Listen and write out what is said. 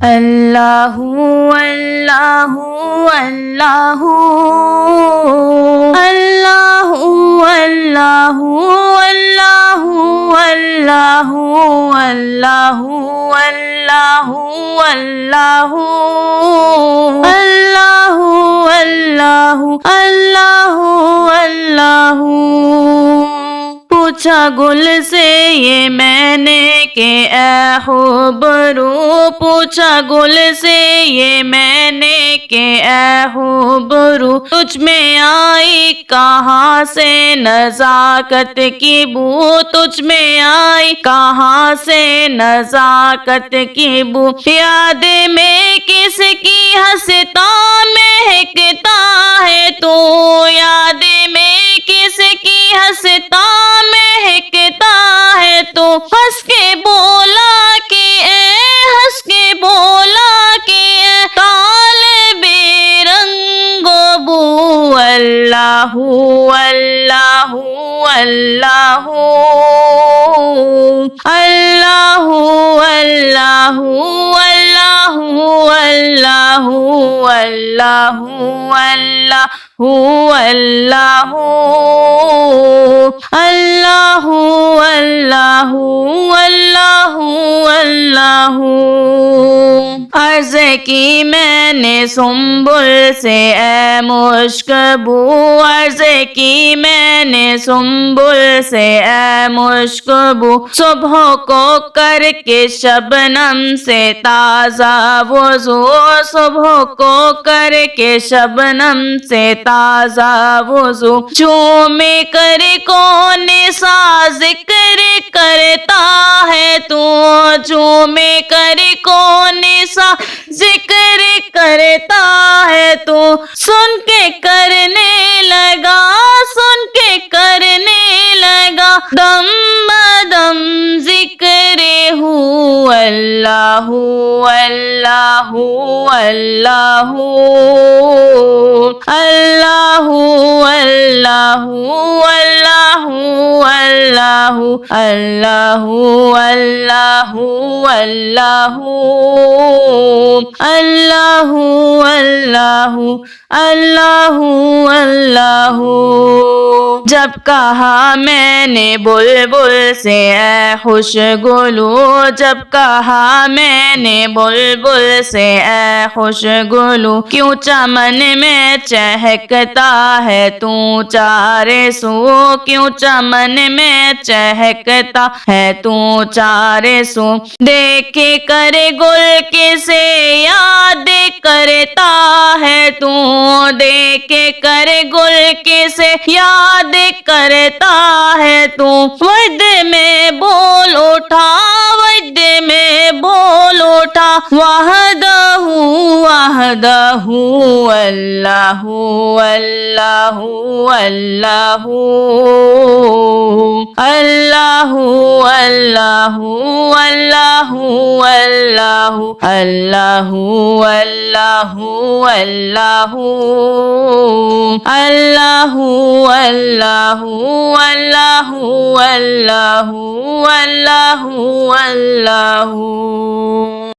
اللہ اللہ اللہ اللہ اللہ اللہ اللہ اللہ اللہ اللہ اللہ اللہ اللہ پوچھا گل سے یہ میں نے کہ اے خوبرو، پوچھا گل سے یہ میں نے کہ اے خوبرو، تجھ میں آئی کہاں سے نزاکت کی بو، تجھ میں آئی کہاں سے نزاکت کی بو، یاد میں کس کی ہنستا مہکتا ہے تو، یاد میں کس کی ہنستا مہکتا ہے تو، ہنس کے بولا کہ اے، ہنس کے بولا کہ اے طالب رنگ و بو، اللہ اللہ اللہ اللہ اللہ اللہ اللہ اللہ اللہ اللہ اللہ اللہ اللہ عرض کی میں نے سنبل سے اے مشک بو، عرض کی میں نے سنبل سے اے مشک بو، صبح کو کر کے شبنم سے تازہ وضو، صبح کو کر کے شبنم سے تازہ وضو، چومے کر کون سا ذکر کرتا ہے تو، چومے کر کون سا ذکر کرتا ہے تو، سن کے کرنے لگا، سن کے کرنے لگا، دم بدم ذکر ہو، اللہ اللہ اللہ اللہ اللہ اللہ اللہ اللہ اللہ اللہ اللہ اللہ اللہ اللہ جب کہا میں نے بلبل سے اے خوشگلو، جب کہا میں نے بلبل سے اے خوشگلو، کیوں چمن میں چہکتا ہے تو چارے سو، کیوں چمن میں چہکتا ہے تو چارے سو، دیکھ کر گل کسے یاد کرتا ہے تو، دیکھ کر گل کسے یاد کرتا ہے تو، وجد میں بول اٹھا، وجد میں بول اٹھا، وحدہ وحدہ اللہ اللہ اللہ اللہ اللہ اللہ اللہ اللہ اللہ اللہ اللہ اللہ اللہ اللہ اللہ اللہ